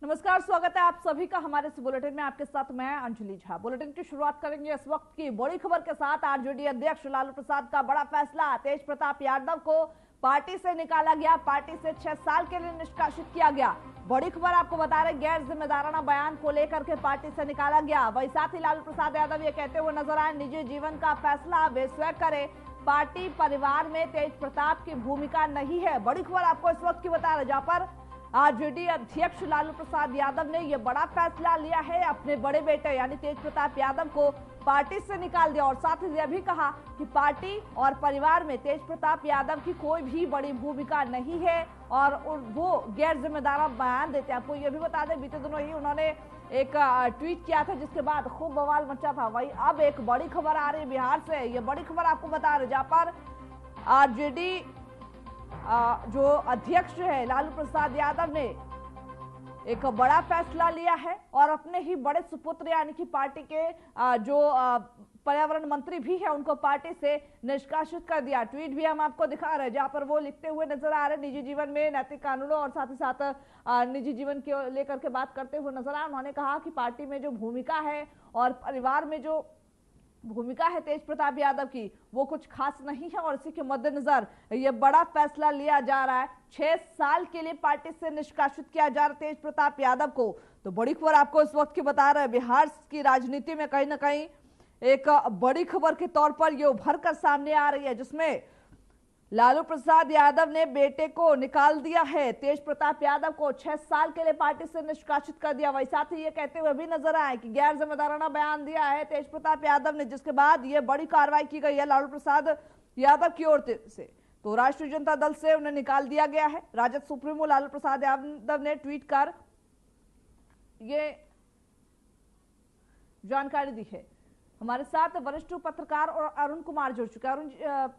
नमस्कार, स्वागत है आप सभी का हमारे इस बुलेटिन में। आपके साथ मैं अंजलि झा। बुलेटिन की शुरुआत करेंगे इस वक्त की बड़ी खबर के साथ। आरजेडी अध्यक्ष लालू प्रसाद का बड़ा फैसला, तेज प्रताप यादव को पार्टी से निकाला गया, पार्टी से 6 साल के लिए निष्कासित किया गया। बड़ी खबर आपको बता रहे, गैर जिम्मेदाराना बयान को लेकर के पार्टी से निकाला गया। वही साथ ही लालू प्रसाद यादव ये कहते हुए नजर आए, निजी जीवन का फैसला वे स्वयं करें, पार्टी परिवार में तेज प्रताप की भूमिका नहीं है। बड़ी खबर आपको इस वक्त की बता रहे, जहां पर आरजेडी अध्यक्ष लालू प्रसाद यादव ने यह बड़ा फैसला लिया है, अपने बड़े बेटे यानी तेज प्रताप यादव को पार्टी से निकाल दिया। और साथ ही यह भी कहा कि पार्टी और परिवार में तेज प्रताप यादव की कोई भी बड़ी भूमिका नहीं है और वो गैर जिम्मेदार बयान देते हैं। आपको यह भी बता दें, बीते दिनों ही उन्होंने एक ट्वीट किया था जिसके बाद खूब बवाल मचा था। वही अब एक बड़ी खबर आ रही है बिहार से। ये बड़ी खबर आपको बता रहे, जहां पर आरजेडी जो अध्यक्ष है लालू प्रसाद यादव ने एक बड़ा फैसला लिया है और अपने ही बड़े सुपुत्र यानी कि पार्टी के जो पर्यावरण मंत्री भी है उनको पार्टी से निष्कासित कर दिया। ट्वीट भी हम आपको दिखा रहे हैं जहां पर वो लिखते हुए नजर आ रहे, निजी जीवन में नैतिक कानूनों और साथ ही साथ निजी जीवन के लेकर के बात करते हुए नजर आए। उन्होंने कहा कि पार्टी में जो भूमिका है और परिवार में जो भूमिका है तेज प्रताप यादव की वो कुछ खास नहीं है और इसी के मद्देनजर ये बड़ा फैसला लिया जा रहा है। 6 साल के लिए पार्टी से निष्कासित किया जा रहा है तेज प्रताप यादव को। तो बड़ी खबर आपको इस वक्त की बता रहे हैं, बिहार की राजनीति में कहीं ना कहीं एक बड़ी खबर के तौर पर ये उभर कर सामने आ रही है, जिसमें लालू प्रसाद यादव ने बेटे को निकाल दिया है। तेज प्रताप यादव को 6 साल के लिए पार्टी से निष्कासित कर दिया। वही साथ ही ये कहते हुए भी नजर आए कि गैर जिम्मेदाराना बयान दिया है तेज प्रताप यादव ने, जिसके बाद ये बड़ी कार्रवाई की गई है लालू प्रसाद यादव की ओर से। तो राष्ट्रीय जनता दल से उन्हें निकाल दिया गया है। राजद सुप्रीमो लालू प्रसाद यादव ने ट्वीट कर ये जानकारी दी है। हमारे साथ वरिष्ठ पत्रकार और अरुण कुमार जुड़ चुके हैं। अरुण,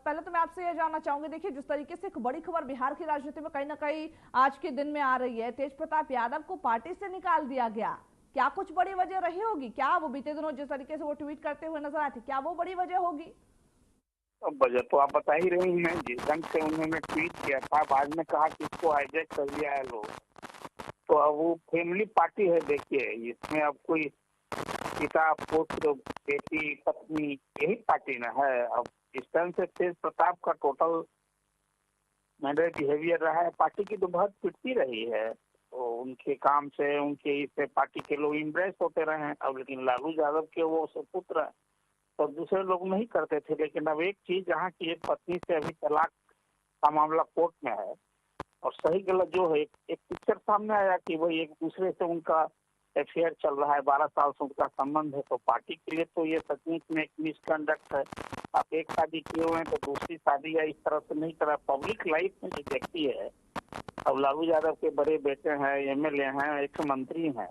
पहले तो मैं आपसे यह जानना चाहूंगी, देखिए जिस तरीके से एक बड़ी खबर बिहार की राजनीति में कहीं ना कहीं आज के दिन में आ रही है, तेज प्रताप यादव को पार्टी से निकाल दिया गया, क्या कुछ बड़ी वजह रही होगी? क्या वो बीते दिनों जिस तरीके से वो ट्वीट करते हुए नजर आए थे, क्या वो बड़ी वजह होगी? वजह तो आप बता ही रही हैं, जिस ढंग से उन्होंने ट्वीट किया था, बाद में कहा कि इसको हाईजैक कर लिया है लोग। तो अब वो फैमिली पार्टी है, देखिए इसमें अब कोई पिता पुत्र बेटी पत्नी यही पार्टी ना है। अब इस तरह से तेज प्रताप का टोटल मैंने बिहेवियर रहा है, पार्टी की तो बहुत पिटती रही है। तो उनके काम से उनके इससे पार्टी के लोग इम्प्रेस होते रहे हैं। अब लेकिन लालू यादव के वो सुपुत्र है तो दूसरे लोग नहीं करते थे। लेकिन अब एक चीज, जहाँ की एक पत्नी से अभी तलाक का मामला कोर्ट में है और सही गलत जो है एक पिक्चर सामने आया कि वही एक दूसरे से उनका अफेयर चल रहा है, 12 साल से उनका संबंध है। तो पार्टी के लिए तो ये सचमुच में एक मिसकंडक्ट है। आप एक शादी किए हुए हैं तो दूसरी शादी या इस तरह से नहीं करा। पब्लिक लाइफ में जो व्यक्ति है, अब लालू यादव के बड़े बेटे हैं, एमएलए हैं, एक मंत्री हैं,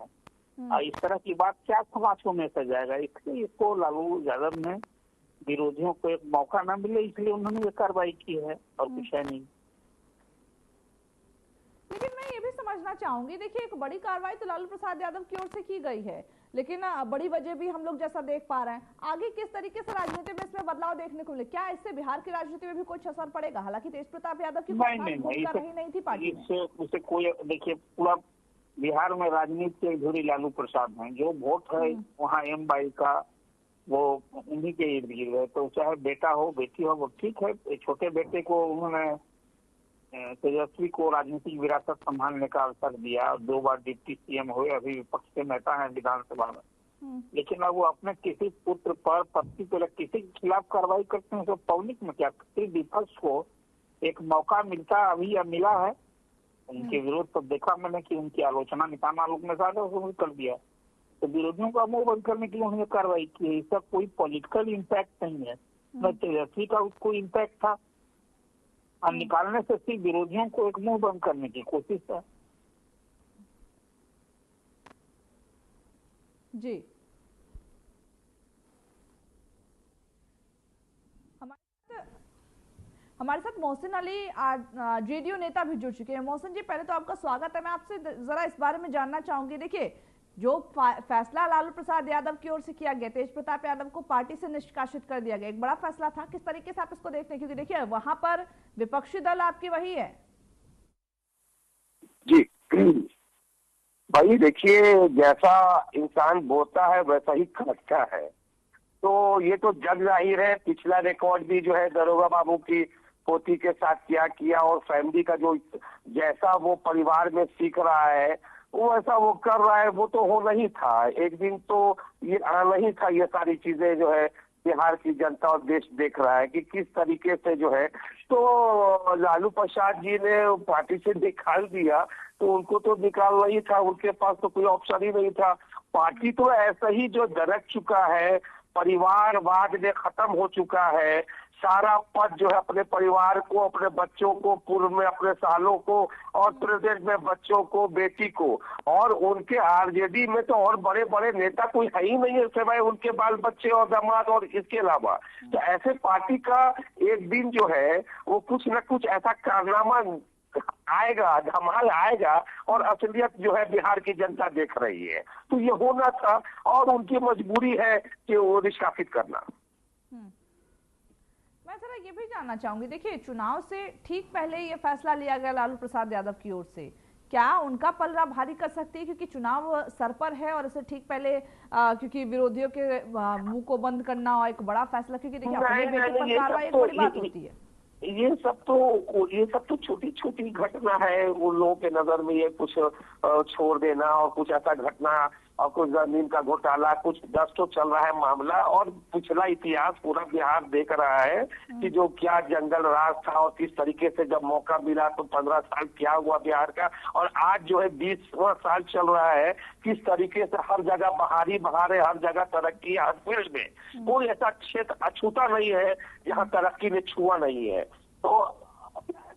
इस तरह की बात क्या समाज को मैसेज जाएगा? इसलिए इसको लालू यादव ने विरोधियों को एक मौका न मिले, इसलिए उन्होंने ये कार्रवाई की है और कुछ है नहीं। लेकिन मैं ये भी समझना चाहूंगी, देखिए एक बड़ी कार्रवाई तो लालू प्रसाद यादव की ओर से की गई है, लेकिन बड़ी वजह भी हम लोग जैसा देख पा रहे हैं, आगे किस तरीके से राजनीति में इसमें बदलाव देखने को मिले, क्या इससे बिहार की राजनीति में भी कुछ असर पड़ेगा? हालांकि तेज प्रताप यादव की भूमिका नहीं थी पार्टी में। इससे कोई, देखिए पूरा बिहार में राजनीति से जुड़ी लालू प्रसाद है। जो वोट है वहाँ एम बाई का वो उन्हीं के इर्द गिर्द है। तो चाहे बेटा हो बेटी हो, वो ठीक है। छोटे बेटे को उन्होंने तेजस्वी को राजनीतिक विरासत संभालने का अवसर दिया, 2 बार डिप्टी सीएम हुए, अभी विपक्ष के नेता हैं विधानसभा में। लेकिन अब वो अपने किसी पुत्र पर पत्नी को किसी के खिलाफ कार्रवाई करते हैं तो पब्लिक में क्या, किसी विपक्ष को एक मौका मिलता अभी या मिला है उनके विरोध तो देखा मैंने कि उनकी आलोचना निकालना लोग ने ज्यादा कर दिया। तो विरोधियों का मुंह बंद करने के लिए उन्होंने कार्रवाई की है। इसका कोई पॉलिटिकल इम्पैक्ट नहीं है, न तेजस्वी का कोई इम्पैक्ट था और निकालने से सिर्फ विरोधियों को एक मुंह बंद करने की कोशिश है। जी, हमारे साथ मोहसिन अली जेडीयू नेता भी जुड़ चुके हैं। मोहसिन जी, पहले तो आपका स्वागत है। मैं आपसे जरा इस बारे में जानना चाहूंगी, देखिए जो फैसला लालू प्रसाद यादव की ओर से किया गया, तेज प्रताप यादव को पार्टी से निष्कासित कर दिया गया, एक बड़ा फैसला था, किस तरीके से आप इसको देखते हैं? क्योंकि देखिए वहां पर विपक्षी दल आपकी वही है। जी भाई देखिए, जैसा इंसान बोता है वैसा ही काटता है। तो ये तो जग जाहिर है। पिछला रिकॉर्ड भी जो है दरोगा बाबू की पोती के साथ क्या किया, और फैमिली का जो जैसा वो परिवार में सीख रहा है वो ऐसा वो कर रहा है, वो तो होना ही था। एक दिन तो ये आना ही था। ये सारी चीजें जो है बिहार की जनता और देश देख रहा है कि किस तरीके से जो है। तो लालू प्रसाद जी ने पार्टी से निकाल दिया, तो उनको तो निकालना ही था। उनके पास तो कोई ऑप्शन ही नहीं था। पार्टी तो ऐसा ही जो दरक चुका है, परिवारवाद में खत्म हो चुका है। सारा पद जो है अपने परिवार को, अपने बच्चों को, पूर्व में अपने सालों को, और प्रेजेंट में बच्चों को, बेटी को, और उनके आरजेडी में तो और बड़े बड़े नेता कोई है ही नहीं है सिवाय उनके बाल बच्चे और दामाद और इसके अलावा। तो ऐसे पार्टी का एक दिन जो है वो कुछ न कुछ ऐसा कारनामा आएगा, धमाल आएगा, और असलियत जो है बिहार की जनता देख रही है। तो ये होना था और उनकी मजबूरी है कि वो निष्कासित करना। मैं जरा ये भी जानना चाहूंगी, देखिए चुनाव से ठीक पहले ये फैसला लिया गया लालू प्रसाद यादव की ओर से, क्या उनका पलड़ा भारी कर सकती है क्योंकि चुनाव सर पर है और इसे ठीक पहले क्योंकि विरोधियों के मुंह को बंद करना और एक बड़ा फैसला, क्योंकि देखिए अपने बेटे पर कार्रवाई एक बड़ी बात होती है। ये सब तो छोटी छोटी घटना है। उन लोगों के नजर में ये कुछ छोड़ देना और कुछ ऐसा घटना और कुछ जमीन का घोटाला, कुछ 10 तो चल रहा है मामला, और पिछला इतिहास पूरा बिहार देख रहा है कि जो क्या जंगल राज था और किस तरीके से जब मौका मिला तो 15 साल क्या हुआ बिहार का, और आज जो है 20वां साल चल रहा है, किस तरीके से हर जगह बहारी बहार है, हर जगह तरक्की, हर फील्ड में कोई ऐसा क्षेत्र अछूता नहीं है जहाँ तरक्की ने छुआ नहीं है। तो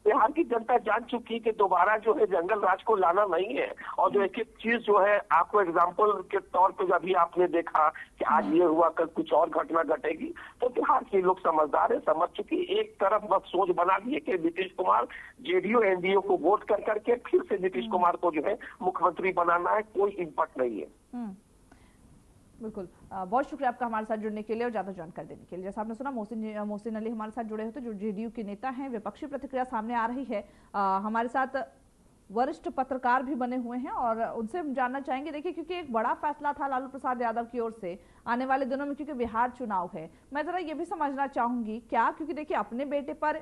बिहार की जनता जान चुकी है कि दोबारा जो है जंगल राज को लाना नहीं है। और जो एक एक चीज जो है, आपको एग्जाम्पल के तौर पे अभी आपने देखा कि आज ये हुआ, कल कुछ और घटना घटेगी। तो बिहार के लोग समझदार है, समझ चुकी। एक तरफ बस सोच बना दी है कि नीतीश कुमार जेडीयू एनडीए को वोट कर करके फिर से नीतीश कुमार को जो है मुख्यमंत्री बनाना है, कोई इम्पैक्ट नहीं है। बिल्कुल, बहुत शुक्रिया आपका हमारे साथ जुड़ने के लिए और ज्यादा जानकारी देने के लिए। जैसा आपने सुना, मोहसिन अली हमारे साथ जुड़े होते जो जेडीयू के नेता हैं। विपक्षी प्रतिक्रिया सामने आ रही है। हमारे साथ वरिष्ठ पत्रकार भी बने हुए हैं और उनसे हम जानना चाहेंगे। देखिए क्योंकि एक बड़ा फैसला था लालू प्रसाद यादव की ओर से आने वाले दिनों में, क्योंकि बिहार चुनाव है, मैं जरा ये भी समझना चाहूंगी क्या, क्योंकि देखिए अपने बेटे पर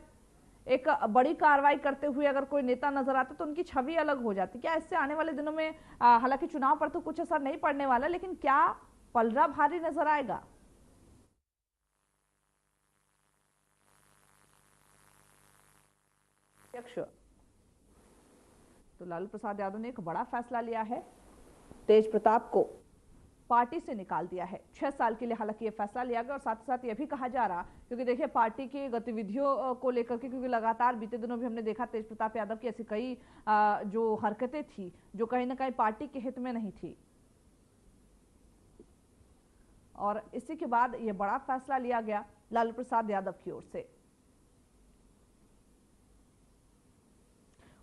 एक बड़ी कार्रवाई करते हुए अगर कोई नेता नजर आता तो उनकी छवि अलग हो जाती, क्या इससे आने वाले दिनों में हालांकि चुनाव पर तो कुछ असर नहीं पड़ने वाला, लेकिन क्या पलड़ा भारी नजर आएगा? तो लालू प्रसाद यादव ने एक बड़ा फैसला लिया है, तेज प्रताप को पार्टी से निकाल दिया है 6 साल के लिए। हालांकि ये फैसला लिया गया और साथ ही साथ ये भी कहा जा रहा, क्योंकि देखिए पार्टी की गतिविधियों को लेकर के, क्योंकि लगातार बीते दिनों भी हमने देखा तेज प्रताप यादव की ऐसी कई जो हरकतें थी जो कहीं ना कहीं पार्टी के हित में नहीं थी, और इसी के बाद ये बड़ा फैसला लिया गया लालू प्रसाद यादव की ओर से।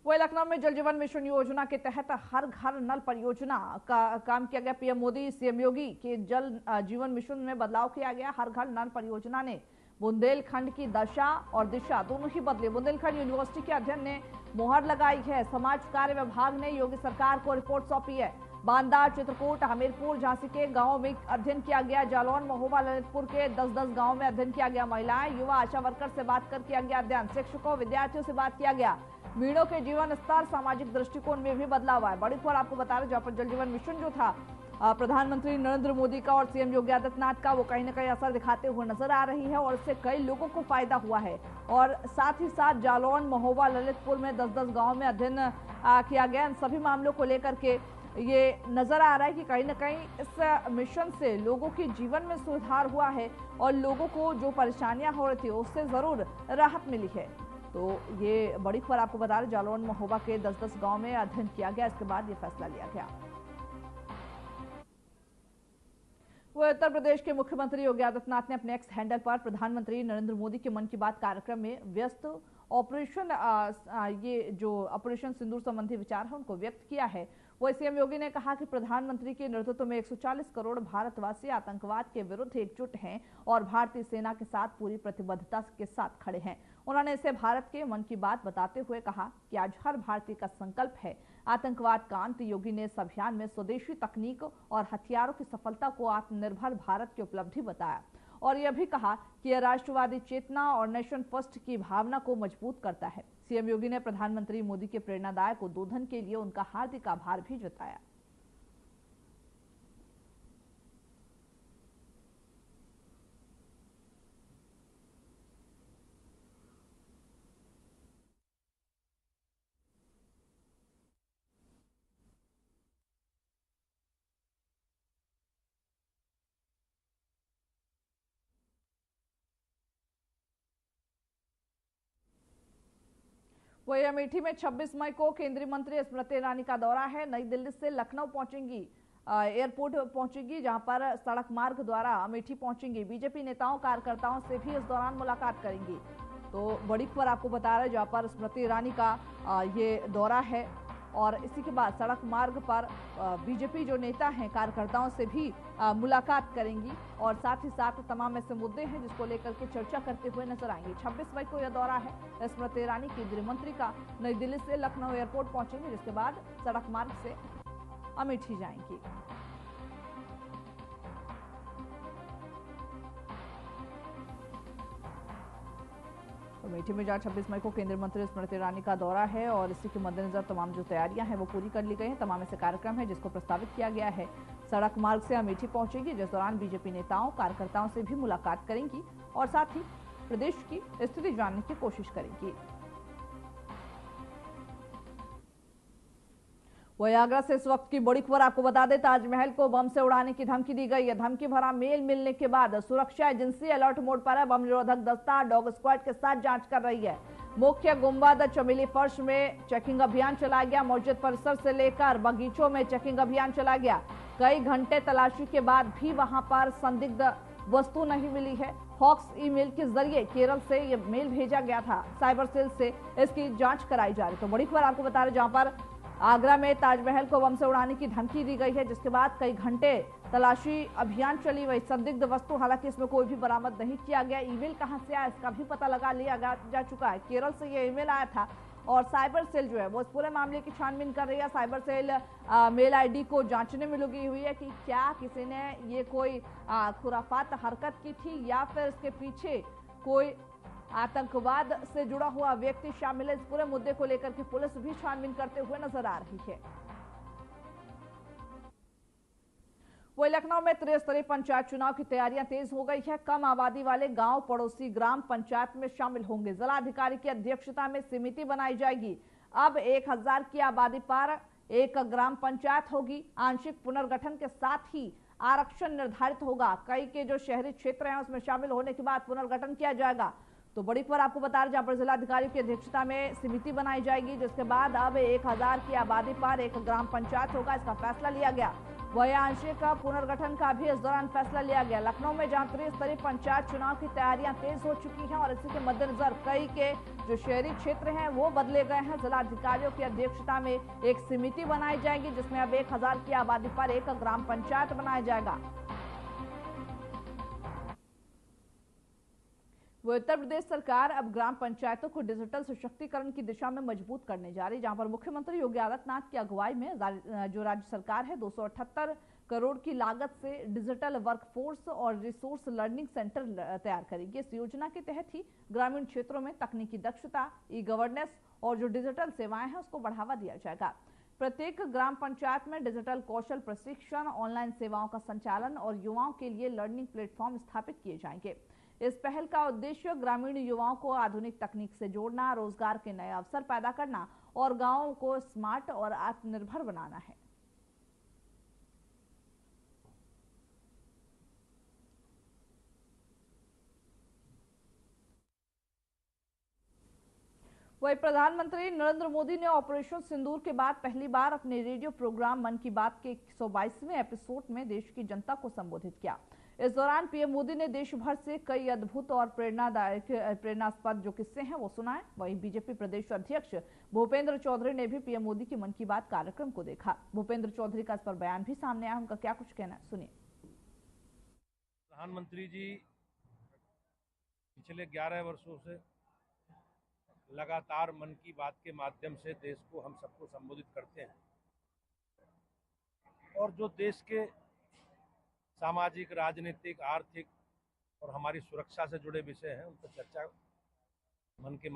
वही लखनऊ में जल जीवन मिशन योजना के तहत हर घर नल परियोजना का काम किया गया। पीएम मोदी सीएम योगी के जल जीवन मिशन में बदलाव किया गया। हर घर नल परियोजना ने बुंदेलखंड की दशा और दिशा दोनों ही बदले। बुंदेलखंड यूनिवर्सिटी के अध्ययन ने मोहर लगाई है। समाज कार्य विभाग ने योगी सरकार को रिपोर्ट सौंपी है। बांदा, चित्रकूट, हमीरपुर, झांसी के गांवों में अध्ययन किया गया। जालौन, महोबा, ललितपुर के 10-10 गांवों में अध्ययन किया गया। महिलाएं, युवा, आशा वर्कर से बात कर किया गया अध्ययन। शिक्षकों, विद्यार्थियों से बात किया गया। मीणों के जीवन स्तर, सामाजिक दृष्टिकोण में भी बदलाव आया। बड़ी खबर आपको बता रहे, जहां पर जल जीवन मिशन जो था प्रधानमंत्री नरेंद्र मोदी का और सीएम योगी आदित्यनाथ का, वो कहीं ना कहीं असर दिखाते हुए नजर आ रही है और इससे कई लोगों को फायदा हुआ है। और साथ ही साथ जालौन, महोबा, ललितपुर में 10-10 गाँव में अध्ययन किया गया। इन सभी मामलों को लेकर के ये नजर आ रहा है कि कहीं ना कहीं इस मिशन से लोगों के जीवन में सुधार हुआ है और लोगों को जो परेशानियां हो रही थी उससे जरूर राहत मिली है। तो ये बड़ी खबर आपको बता रहे, जालौन, महोबा के 10-10 गांव में अध्ययन किया गया, इसके बाद ये फैसला लिया गया। वो उत्तर प्रदेश के मुख्यमंत्री योगी आदित्यनाथ ने अपने एक्स हैंडल पर प्रधानमंत्री नरेंद्र मोदी के मन की बात कार्यक्रम में व्यस्त ऑपरेशन ये जो ऑपरेशन सिंदूर संबंधी विचार है उनको व्यक्त किया है। वही सीएम योगी ने कहा कि प्रधानमंत्री के नेतृत्व में 140 करोड़ भारतवासी आतंकवाद के विरुद्ध एकजुट हैं और भारतीय सेना के साथ पूरी प्रतिबद्धता के साथ खड़े हैं। उन्होंने इसे भारत के मन की बात बताते हुए कहा कि आज हर भारतीय का संकल्प है आतंकवाद का अंत। योगी ने इस अभियान में स्वदेशी तकनीक और हथियारों की सफलता को आत्मनिर्भर भारत की उपलब्धि बताया और यह भी कहा कि यह राष्ट्रवादी चेतना और नेशन फर्स्ट की भावना को मजबूत करता है। सीएम योगी ने प्रधानमंत्री मोदी के प्रेरणादायक उद्बोधन के लिए उनका हार्दिक आभार भी जताया। वही अमेठी में 26 मई को केंद्रीय मंत्री स्मृति ईरानी का दौरा है। नई दिल्ली से लखनऊ पहुंचेंगी, एयरपोर्ट पहुंचेंगी, जहां पर सड़क मार्ग द्वारा अमेठी पहुंचेंगी। बीजेपी नेताओं कार्यकर्ताओं से भी इस दौरान मुलाकात करेंगी। तो बड़ी खबर आपको बता रहे हैं जहां पर स्मृति ईरानी का ये दौरा है और इसी के बाद सड़क मार्ग पर बीजेपी जो नेता हैं कार्यकर्ताओं से भी मुलाकात करेंगी और साथ ही साथ तमाम ऐसे मुद्दे हैं जिसको लेकर के चर्चा करते हुए नजर आएंगे। 26 मई को यह दौरा है स्मृति ईरानी केंद्रीय मंत्री का। नई दिल्ली से लखनऊ एयरपोर्ट पहुंचेंगे, जिसके बाद सड़क मार्ग से अमेठी जाएंगी। अमेठी में जहां 26 मई को केंद्रीय मंत्री स्मृति ईरानी का दौरा है और इसी के मद्देनजर तमाम जो तैयारियां हैं वो पूरी कर ली गई हैं। तमाम ऐसे कार्यक्रम है जिसको प्रस्तावित किया गया है। सड़क मार्ग से अमेठी पहुंचेगी, जिस दौरान बीजेपी नेताओं कार्यकर्ताओं से भी मुलाकात करेंगी और साथ ही प्रदेश की स्थिति जानने की कोशिश करेंगी। वही आगरा से इस वक्त की बड़ी खबर आपको बता दें, ताजमहल को बम से उड़ाने की धमकी दी गई है। धमकी भरा मेल मिलने के बाद सुरक्षा एजेंसी अलर्ट मोड पर है। बम निरोधक दस्ता डॉग स्क्वाड के साथ जांच कर रही है। मुख्य गुंबद चमेली फर्श में चेकिंग अभियान चलाया गया। मस्जिद परिसर से लेकर बगीचों में चेकिंग अभियान चलाया गया। कई घंटे तलाशी के बाद भी वहां पर संदिग्ध वस्तु नहीं मिली है। हॉक्स ईमेल के जरिए केरल से यह मेल भेजा गया था। साइबर सेल से इसकी जांच कराई जा रही। तो बड़ी खबर आपको बता रहे जहां पर आगरा में ताजमहल को बम से उड़ाने की धमकी दी गई है, जिसके बाद कई घंटे तलाशी अभियान चली। वही संदिग्ध वस्तु, हालांकि इसमें कोई भी बरामद नहीं किया गया। ईमेल कहां से आया इसका भी पता लगा लिया जा चुका है। केरल से ये ईमेल आया था और साइबर सेल जो है वो इस पूरे मामले की छानबीन कर रही है। साइबर सेल मेल आईडी को जांचने में लगी हुई है कि क्या किसी ने ये कोई खुराफात हरकत की थी या फिर इसके पीछे कोई आतंकवाद से जुड़ा हुआ व्यक्ति शामिल है। इस पूरे मुद्दे को लेकर के पुलिस भी छानबीन करते हुए नजर आ रही है। वही लखनऊ में त्रिस्तरीय पंचायत चुनाव की तैयारियां तेज हो गई है। कम आबादी वाले गांव पड़ोसी ग्राम पंचायत में शामिल होंगे। जिलाधिकारी की अध्यक्षता में समिति बनाई जाएगी। अब 1000 की आबादी पर एक ग्राम पंचायत होगी। आंशिक पुनर्गठन के साथ ही आरक्षण निर्धारित होगा। कई के जो शहरी क्षेत्र हैं उसमें शामिल होने के बाद पुनर्गठन किया जाएगा। तो बड़ी खबर आपको बता रहे जहां पर जिलाधिकारी की अध्यक्षता में समिति बनाई जाएगी, जिसके बाद अब 1000 की आबादी पर एक ग्राम पंचायत होगा। इसका फैसला लिया गया। वही आंशिक पुनर्गठन का भी इस दौरान फैसला लिया गया। लखनऊ में जहां त्रिस्तरीय पंचायत चुनाव की तैयारियां तेज हो चुकी हैं और इसी के मद्देनजर कई के जो शहरी क्षेत्र हैं वो बदले गए हैं। जिलाधिकारियों की अध्यक्षता में एक समिति बनाई जाएगी, जिसमें अब 1000 की आबादी पर एक ग्राम पंचायत बनाया जाएगा। वो उत्तर प्रदेश सरकार अब ग्राम पंचायतों को डिजिटल सशक्तिकरण की दिशा में मजबूत करने जा रही है, जहां पर मुख्यमंत्री योगी आदित्यनाथ की अगुवाई में जो राज्य सरकार है 278 करोड़ की लागत से डिजिटल वर्कफोर्स और रिसोर्स लर्निंग सेंटर तैयार करेगी। इस योजना के तहत ही ग्रामीण क्षेत्रों में तकनीकी दक्षता, ई गवर्नेंस और जो डिजिटल सेवाएं हैं उसको बढ़ावा दिया जाएगा। प्रत्येक ग्राम पंचायत में डिजिटल कौशल प्रशिक्षण, ऑनलाइन सेवाओं का संचालन और युवाओं के लिए लर्निंग प्लेटफॉर्म स्थापित किए जाएंगे। इस पहल का उद्देश्य ग्रामीण युवाओं को आधुनिक तकनीक से जोड़ना, रोजगार के नए अवसर पैदा करना और गांवों को स्मार्ट और आत्मनिर्भर बनाना है। वही प्रधानमंत्री नरेंद्र मोदी ने ऑपरेशन सिंदूर के बाद पहली बार अपने रेडियो प्रोग्राम मन की बात के 122वें एपिसोड में देश की जनता को संबोधित किया। इस दौरान पीएम मोदी ने देश भर से कई अद्भुत और प्रेरणास्पद जो किस्से हैं वो सुनाए। वहीं बीजेपी प्रदेश अध्यक्ष भूपेंद्र चौधरी ने भी पीएम मोदी की मन की बात कार्यक्रम को देखा। भूपेंद्र चौधरी का इस पर बयान भी सामने आया, उनका क्या कुछ कहना है सुनिए। प्रधानमंत्री जी पिछले 11 वर्षों से लगातार मन की बात के माध्यम से देश को हम सबको संबोधित करते हैं और जो देश के सामाजिक, राजनीतिक, आर्थिक और हमारी सुरक्षा से जुड़े विषय हैं उन पर चर्चा मन की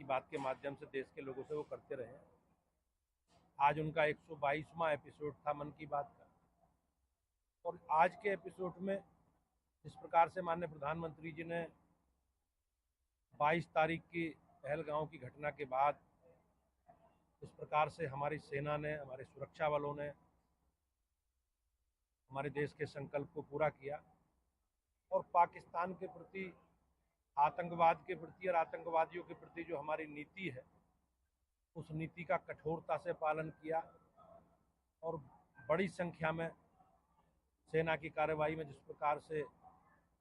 बात के माध्यम से देश के लोगों से वो करते रहे हैं। आज उनका 122वां एपिसोड था मन की बात का और आज के एपिसोड में जिस प्रकार से माननीय प्रधानमंत्री जी ने 22 तारीख की पहलगांव की घटना के बाद इस प्रकार से हमारी सेना ने, हमारे सुरक्षा बलों ने हमारे देश के संकल्प को पूरा किया और पाकिस्तान के प्रति, आतंकवाद के प्रति और आतंकवादियों के प्रति जो हमारी नीति है उस नीति का कठोरता से पालन किया और बड़ी संख्या में सेना की कार्रवाई में जिस प्रकार से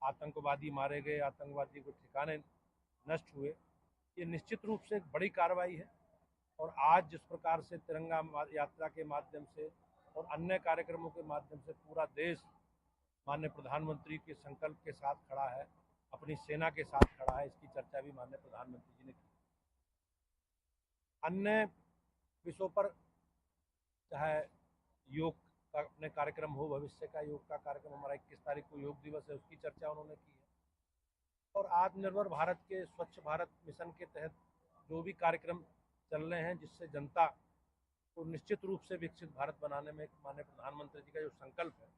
आतंकवादी मारे गए, आतंकवादी को ठिकाने नष्ट हुए, ये निश्चित रूप से एक बड़ी कार्रवाई है। और आज जिस प्रकार से तिरंगा यात्रा के माध्यम से और अन्य कार्यक्रमों के माध्यम से पूरा देश माननीय प्रधानमंत्री के संकल्प के साथ खड़ा है, अपनी सेना के साथ खड़ा है, इसकी चर्चा भी माननीय प्रधानमंत्री जी ने की। अन्य विषयों पर चाहे योग का अपने कार्यक्रम हो, भविष्य का योग का कार्यक्रम, हमारा 21 तारीख को योग दिवस है, उसकी चर्चा उन्होंने की है। और आत्मनिर्भर भारत के स्वच्छ भारत मिशन के तहत जो भी कार्यक्रम चल रहे हैं जिससे जनता को निश्चित रूप से विकसित भारत बनाने में माननीय प्रधानमंत्री जी का जो संकल्प है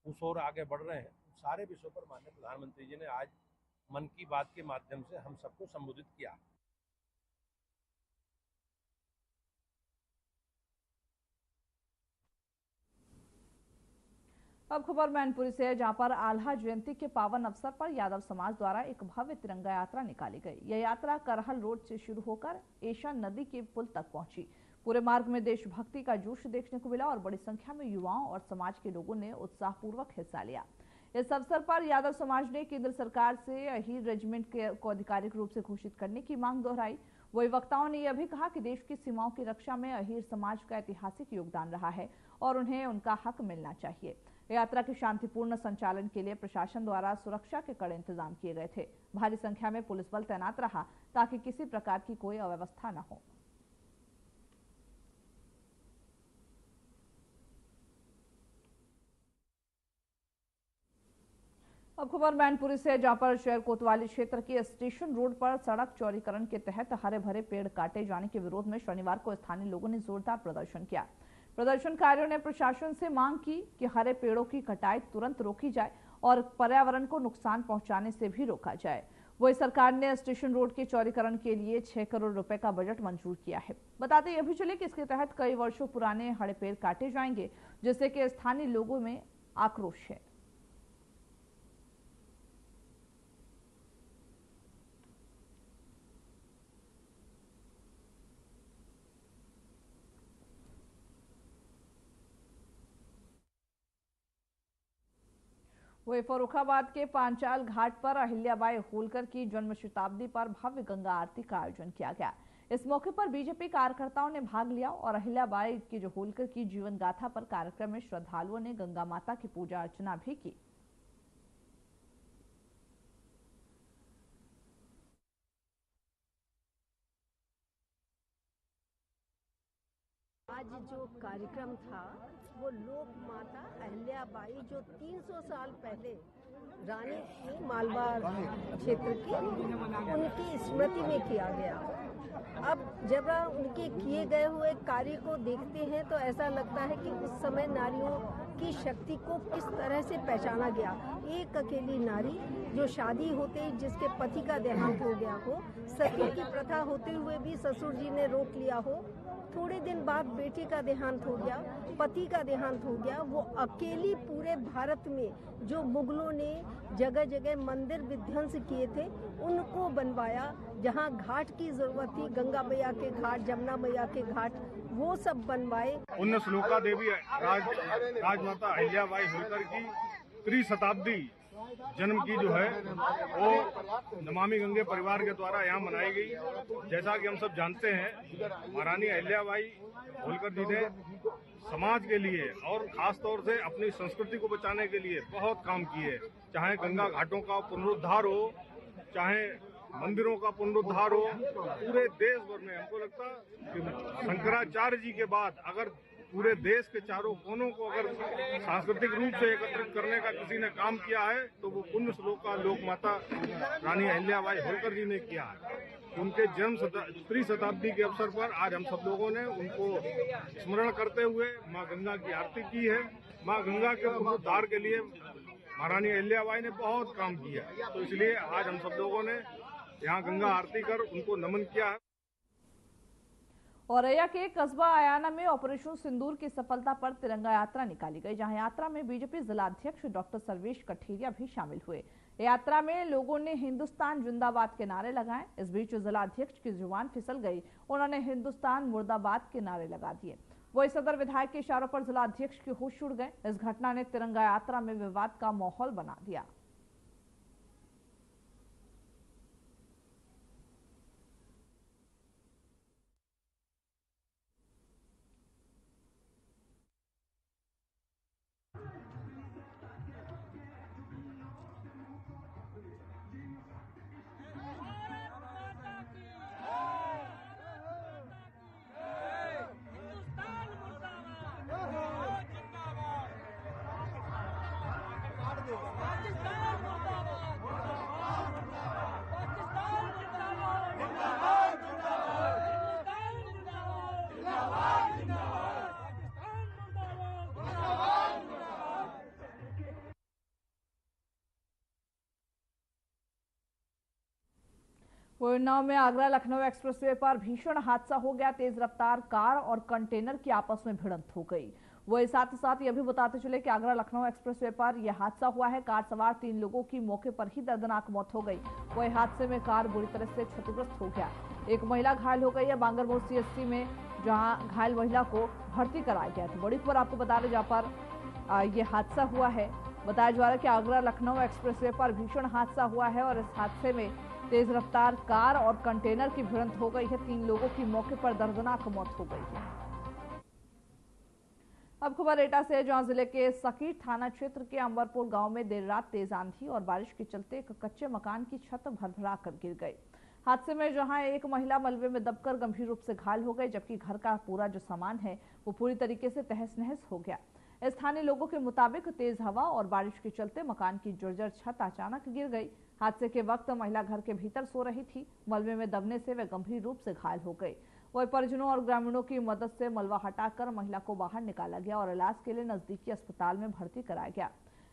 उस ओर आगे बढ़ रहे हैं, उन सारे विषयों पर माननीय प्रधानमंत्री जी ने आज मन की बात के माध्यम से हम सबको संबोधित किया। अब खबर मैनपुरी से है, जहां पर आल्हा जयंती के पावन अवसर पर यादव समाज द्वारा एक भव्य तिरंगा यात्रा निकाली गई। यह यात्रा करहल रोड से शुरू होकर एशा नदी के पुल तक पहुंची। पूरे मार्ग में देशभक्ति का जोश देखने को मिला और बड़ी संख्या में युवाओं और समाज के लोगों ने उत्साहपूर्वक हिस्सा लिया। इस अवसर पर यादव समाज ने केंद्र सरकार से अहीर रेजिमेंट को आधिकारिक रूप से घोषित करने की मांग दोहराई। वही वक्ताओं ने यह भी कहा कि देश की सीमाओं की रक्षा में अहीर समाज का ऐतिहासिक योगदान रहा है और उन्हें उनका हक मिलना चाहिए। यात्रा के शांतिपूर्ण संचालन के लिए प्रशासन द्वारा सुरक्षा के कड़े इंतजाम किए गए थे। भारी संख्या में पुलिस बल तैनात रहा ताकि किसी प्रकार की कोई अव्यवस्था न हो। अब खबर मैनपुरी से, जहां पर शहर कोतवाली क्षेत्र के स्टेशन रोड पर सड़क चौड़ीकरण के तहत हरे भरे पेड़ काटे जाने के विरोध में शनिवार को स्थानीय लोगों ने जोरदार प्रदर्शन किया। प्रदर्शनकारियों ने प्रशासन से मांग की कि हरे पेड़ों की कटाई तुरंत रोकी जाए और पर्यावरण को नुकसान पहुंचाने से भी रोका जाए। वही सरकार ने स्टेशन रोड के चौड़ीकरण के लिए 6 करोड़ रुपए का बजट मंजूर किया है। बताते यह भी चले कि इसके तहत कई वर्षों पुराने हरे पेड़ काटे जाएंगे, जिससे कि स्थानीय लोगों में आक्रोश है। वही फर्रुखाबाद के पांचाल घाट पर अहिल्याबाई होलकर की जन्म शताब्दी पर भव्य गंगा आरती का आयोजन किया गया। इस मौके पर बीजेपी कार्यकर्ताओं ने भाग लिया और अहिल्याबाई की जो होलकर की जीवन गाथा पर कार्यक्रम में श्रद्धालुओं ने गंगा माता की पूजा अर्चना भी की। आज जो कार्यक्रम था वो लोक माता अहिल्याबाई जो 300 साल पहले रानी थी मालवा क्षेत्र की, उनकी स्मृति में किया गया। अब जब उनके किए गए हुए कार्य को देखते हैं तो ऐसा लगता है कि उस समय नारियों की शक्ति को किस तरह से पहचाना गया। एक अकेली नारी जो शादी होते जिसके पति का देहांत हो गया हो, सती की प्रथा होते हुए भी ससुर जी ने रोक लिया हो, थोड़े दिन बाद बेटी का देहांत हो गया, पति का देहांत हो गया, वो अकेली पूरे भारत में जो मुगलों ने जगह जगह मंदिर विध्वंस किए थे उनको बनवाया। जहाँ घाट की जरूरत थी, गंगा मैया के घाट, जमुना मैया के घाट, वो सब बनवाए। उन श्लोका देवी राजमाता अहिल्याबाई होलकर की त्रिशताब्दी जन्म की जो है वो नमामि गंगे परिवार के द्वारा यहाँ मनाई गई। जैसा कि हम सब जानते हैं, महारानी अहिल्याबाई होलकर जी ने समाज के लिए और खास तौर से अपनी संस्कृति को बचाने के लिए बहुत काम किए। चाहे गंगा घाटों का पुनरुद्धार हो, चाहे मंदिरों का पुनरुद्धार हो पूरे देश भर में। हमको लगता कि शंकराचार्य जी के बाद अगर पूरे देश के चारों कोनों को अगर सांस्कृतिक रूप से एकत्रित करने का किसी ने काम किया है तो वो पुण्य श्लोक का लोक माता रानी अहिल्याबाई होलकर जी ने किया है। उनके जन्म त्रिशताब्दी के अवसर पर आज हम सब लोगों ने उनको स्मरण करते हुए माँ गंगा की आरती की है। माँ गंगा के पुनरुद्धार के लिए महारानी अहिल्याबाई ने बहुत काम किया, तो इसलिए आज हम सब लोगों ने यहाँ गंगा आरती कर उनको नमन किया है। औरैया के कस्बा आयाना में ऑपरेशन सिंदूर की सफलता पर तिरंगा यात्रा निकाली गई, जहां यात्रा में बीजेपी जिलाध्यक्ष डॉक्टर सर्वेश कठेरिया भी शामिल हुए। यात्रा में लोगों ने हिंदुस्तान जिंदाबाद के नारे लगाए। इस बीच जिलाध्यक्ष की जुबान फिसल गई, उन्होंने हिंदुस्तान मुर्दाबाद के नारे लगा दिए। वही सदर विधायक के इशारों पर जिलाध्यक्ष के होश उड़ गए। इस घटना ने तिरंगा यात्रा में विवाद का माहौल बना दिया। उन्नाव में आगरा लखनऊ एक्सप्रेसवे पर भीषण हादसा हो गया। तेज रफ्तार कार और कंटेनर की आपस में भिड़ंत हो गई। वही साथ ही साथ यह भी बताते चले कि आगरा लखनऊ एक्सप्रेसवे पर यह हादसा हुआ है। कार सवार 3 लोगों की मौके पर ही दर्दनाक मौत हो गई। वही हादसे में कार बुरी तरह से क्षतिग्रस्त हो गया। एक महिला घायल हो गई है बांगरमोड़ सीएचसी में, जहां घायल महिला को भर्ती कराया गया था। बड़ी खबर आपको बता दें, जहां पर यह हादसा हुआ है। बताया जा रहा है कि आगरा लखनऊ एक्सप्रेसवे पर भीषण हादसा हुआ है और इस हादसे में तेज रफ्तार कार और कंटेनर की भिड़ंत हो गई है। 3 लोगों की मौके पर दर्दनाक मौत हो गई है। अब खबर एटा से है, जहां जिले के सकीर थाना क्षेत्र के अंबरपुर गांव में देर रात तेज आंधी और बारिश के चलते एक कच्चे मकान की छत भरभरा कर गिर गई। हादसे में जहां एक महिला मलबे में दबकर गंभीर रूप से घायल हो गई, जबकि घर का पूरा जो सामान है वो पूरी तरीके से तहस नहस हो गया। स्थानीय लोगों के मुताबिक तेज हवा और बारिश के चलते मकान की जर्जर छत अचानक गिर गई। हादसे के वक्त महिला घर के भीतर सो रही थी। मलबे में दबने से वे गंभीर रूप से घायल हो गई। वही परिजनों और ग्रामीणों की मदद से मलबा हटाकर महिला को बाहर निकाला गया और इलाज के लिए नजदीकी अस्पताल में भर्ती कराया गया।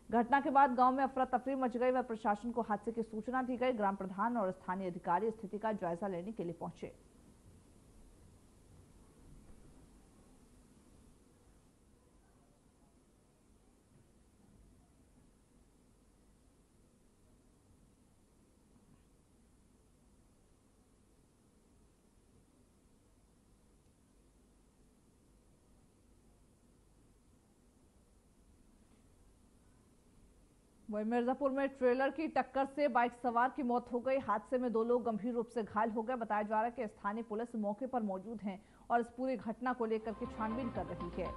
घटना के बाद गांव में अफरा तफरी मच गई व प्रशासन को हादसे की सूचना दी गई। ग्राम प्रधान और स्थानीय अधिकारी स्थिति का जायजा लेने के लिए पहुंचे। वही मिर्जापुर में ट्रेलर की टक्कर से बाइक सवार की मौत हो गई। हादसे में 2 लोग गंभीर रूप से घायल हो गए। बताया जा रहा है कि स्थानीय पुलिस मौके पर मौजूद है और इस पूरी घटना को लेकर के छानबीन कर रही है।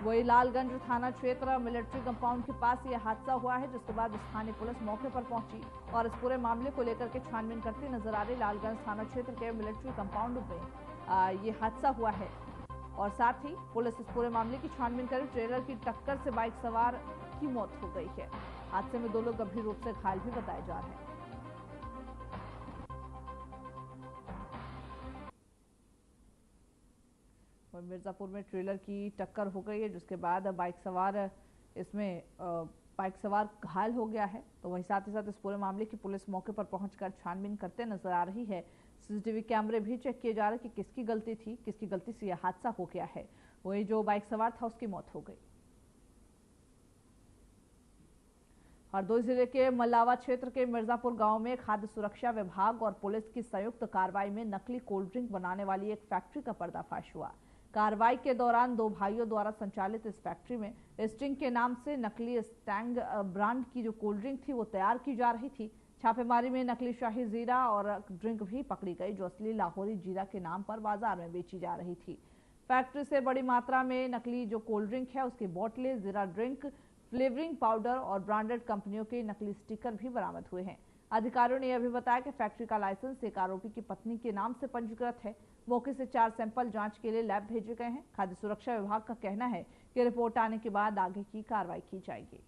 वही लालगंज थाना क्षेत्र मिलिट्री कंपाउंड के पास यह हादसा हुआ है, जिसके बाद स्थानीय पुलिस मौके पर पहुंची और इस पूरे मामले को लेकर के छानबीन करती नजर आ रही। लालगंज थाना क्षेत्र के मिलिट्री कंपाउंड में ये हादसा हुआ है और साथ ही पुलिस इस पूरे मामले की छानबीन कर ट्रेलर की टक्कर से बाइक सवार की मौत हो गई है। हादसे में 2 लोग गंभीर रूप से घायल भी बताए जा रहे हैं। और मिर्जापुर में ट्रेलर की टक्कर हो गई है, जिसके बाद बाइक सवार घायल हो गया है। तो वहीं साथ ही साथ इस पूरे मामले की पुलिस मौके पर पहुंचकर छानबीन करते नजर आ रही है। सीसीटीवी कैमरे भी चेक किए जा रहे हैं कि किसकी गलती थी, किसकी गलती से यह हादसा हो गया है। वही जो बाइक सवार था उसकी मौत हो गई। हरदोई जिले के मल्लावा क्षेत्र के मिर्जापुर गांव में खाद्य सुरक्षा विभाग और पुलिस की संयुक्त कार्रवाई में नकली कोल्ड ड्रिंक बनाने वाली एक फैक्ट्री का पर्दाफाश हुआ। कार्रवाई के दौरान 2 भाइयों द्वारा संचालित इस फैक्ट्री में स्टिंग के नाम से नकली स्टैंग ब्रांड की जो कोल्ड ड्रिंक थी वो तैयार की जा रही थी। छापेमारी में नकली शाही जीरा और ड्रिंक भी पकड़ी गई, जो असली लाहौरी जीरा के नाम पर बाजार में बेची जा रही थी। फैक्ट्री से बड़ी मात्रा में नकली जो कोल्ड ड्रिंक है उसकी बोतलें, जीरा ड्रिंक, फ्लेवरिंग पाउडर और ब्रांडेड कंपनियों के नकली स्टिकर भी बरामद हुए हैं। अधिकारियों ने यह भी बताया कि फैक्ट्री का लाइसेंस एक आरोपी की पत्नी के नाम से पंजीकृत है। मौके से 4 सैंपल जांच के लिए लैब भेजे गए हैं। खाद्य सुरक्षा विभाग का कहना है कि रिपोर्ट आने के बाद आगे की कार्रवाई की जाएगी।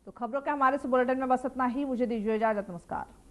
तो खबरों के हमारे इस बुलेटिन में बस इतना ही। मुझे दीजिए इजाजत। नमस्कार।